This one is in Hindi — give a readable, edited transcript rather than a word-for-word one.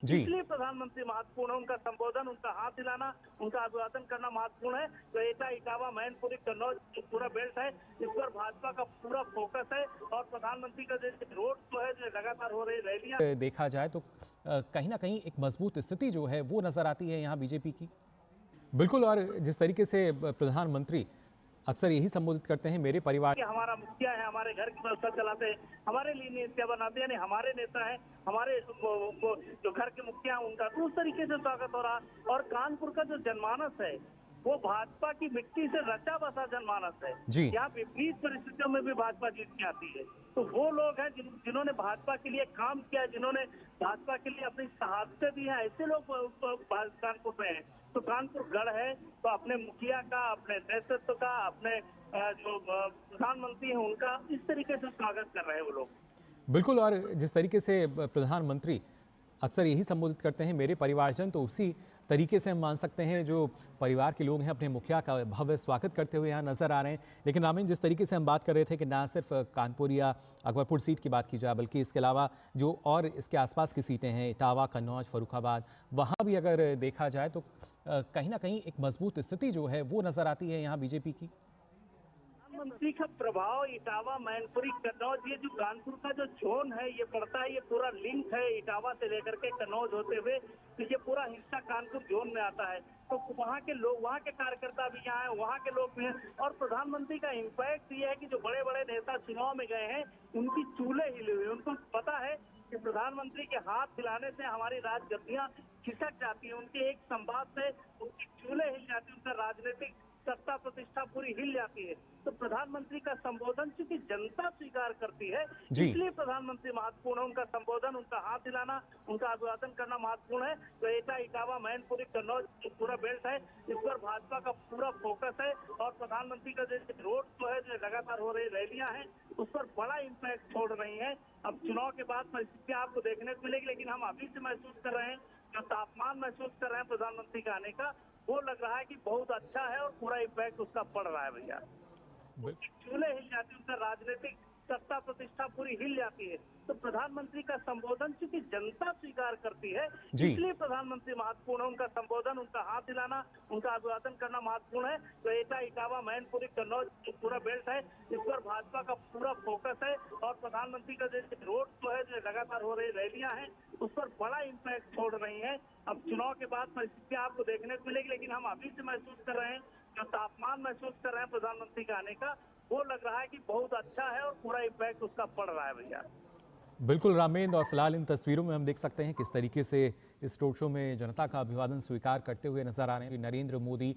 जी। इसलिए प्रधानमंत्री महत्वपूर्ण है, उनका संबोधन, उनका हाथ हिलाना, उनका अभिवादन करना महत्वपूर्ण है। तो एटा, इटावा, मैनपुरी, कन्नौज जो पूरा बेल्ट है, इस पर भाजपा का पूरा फोकस है और प्रधानमंत्री का जो रोड शो है, जो लगातार हो रही रैलियां देखा जाए तो कहीं ना कहीं एक मजबूत स्थिति जो है वो नजर आती है यहाँ बीजेपी की। बिल्कुल। और जिस तरीके से प्रधानमंत्री अक्सर यही संबोधित करते हैं, मेरे परिवार। कि हमारा मुखिया है, हमारे घर की व्यवस्था चलाते हैं, हमारे लिए नीतियां बनाते हैं, यानी हमारे नेता हैं, हमारे जो घर के मुखिया हैं उनका, तो उस तरीके से स्वागत हो रहा। और कानपुर का जो जनमानस है वो भाजपा की मिट्टी से रचा बसा जनमानस है। जी। यहाँ विपरीत परिस्थितियों में भी भाजपा जीत के आती है। तो वो लोग हैं जिन्होंने भाजपा के लिए काम किया, जिन्होंने भाजपा के लिए अपनी शहादतें दी हैं, ऐसे लोग कानपुर में हैं। तो कानपुर गढ़ है, तो अपने मुखिया का, अपने नेतृत्व का, अपने जो प्रधानमंत्री हैं उनका इस तरीके से स्वागत कर रहे हैं वो लोग। बिल्कुल। और जिस तरीके से प्रधानमंत्री अक्सर यही संबोधित करते हैं, मेरे परिवारजन, तो उसी तरीके से हम मान सकते हैं जो परिवार के लोग हैं अपने मुखिया का भव्य स्वागत करते हुए यहाँ नजर आ रहे हैं। लेकिन रामीन, जिस तरीके से हम बात कर रहे थे कि ना सिर्फ कानपुर या अकबरपुर सीट की बात की जाए, बल्कि इसके अलावा जो और इसके आसपास की सीटें हैं, इटावा, कन्नौज, फर्रुखाबाद, वहाँ भी अगर देखा जाए तो कहीं ना कहीं एक मजबूत स्थिति जो है वो नजर आती है यहाँ बीजेपी की। प्रधानमंत्री का प्रभाव इटावा, मैनपुरी, कन्नौज, ये जो कानपुर का जो जोन है ये पड़ता है, ये पूरा लिंक है इटावा से लेकर के कन्नौज होते हुए, तो ये पूरा हिस्सा कानपुर जोन में आता है। तो वहाँ के लोग, वहाँ के कार्यकर्ता भी यहाँ हैं, वहाँ के लोग भी हैं। और प्रधानमंत्री का इम्पैक्ट ये है कि जो बड़े बड़े नेता चुनाव में गए हैं उनकी चूल्हे हिले हुए, उनको पता है कि प्रधानमंत्री के हाथ हिलाने से हमारी राजगद्दियां खिसक जाती है, उनके एक संवाद से उनकी चूल्हे हिल जाती है, उनका राजनीतिक सत्ता प्रतिष्ठा पूरी हिल जाती है। तो प्रधानमंत्री का संबोधन चूंकि जनता स्वीकार करती है, जी। इसलिए प्रधानमंत्री महत्वपूर्ण है, उनका संबोधन, उनका हाथ हिलाना, उनका अभिवादन करना महत्वपूर्ण है। तो एटा, इटावा, मैनपुरी, कन्नौज जो पूरा बेल्ट है, इस पर भाजपा का पूरा फोकस है और प्रधानमंत्री का जो रोड शो है, जो लगातार हो रही रैलियां हैं, उस पर बड़ा इम्पैक्ट छोड़ रही है। अब चुनाव के बाद परिस्थितियां आपको देखने को मिलेगी, लेकिन हम अभी से महसूस कर रहे हैं, जो तापमान महसूस कर रहे हैं प्रधानमंत्री के आने का, वो लग रहा है कि बहुत अच्छा है और पूरा इम्पैक्ट उसका पड़ रहा है भैया। चूल्हे हिल जाती है, उनका राजनीतिक सत्ता प्रतिष्ठा पूरी हिल जाती है। तो प्रधानमंत्री का संबोधन चूंकि जनता स्वीकार करती है, जी। इसलिए प्रधानमंत्री महत्वपूर्ण है, उनका संबोधन, उनका हाथ हिलाना, उनका अभिवादन करना महत्वपूर्ण है। तो एटा, इटावा, मैनपुरी, कन्नौज जो पूरा बेल्ट है, इस पर भाजपा का पूरा फोकस है और प्रधानमंत्री का जो रोड शो है, जो लगातार हो रही रैलियां हैं, उस पर बड़ा इम्पैक्ट छोड़ रही है। अब चुनाव के बाद परिस्थितियां आपको देखने को मिलेगी, लेकिन हम अभी से महसूस कर रहे हैं, जो तापमान महसूस कर रहे हैं प्रधानमंत्री के आने का, वो लग रहा है कि बहुत अच्छा है और पूरा इम्पैक्ट उसका पड़ रहा है भैया। बिल्कुल रामेंद्र। और फिलहाल इन तस्वीरों में हम देख सकते हैं किस तरीके से इस रोड शो में जनता का अभिवादन स्वीकार करते हुए नजर आ रहे हैं नरेंद्र मोदी।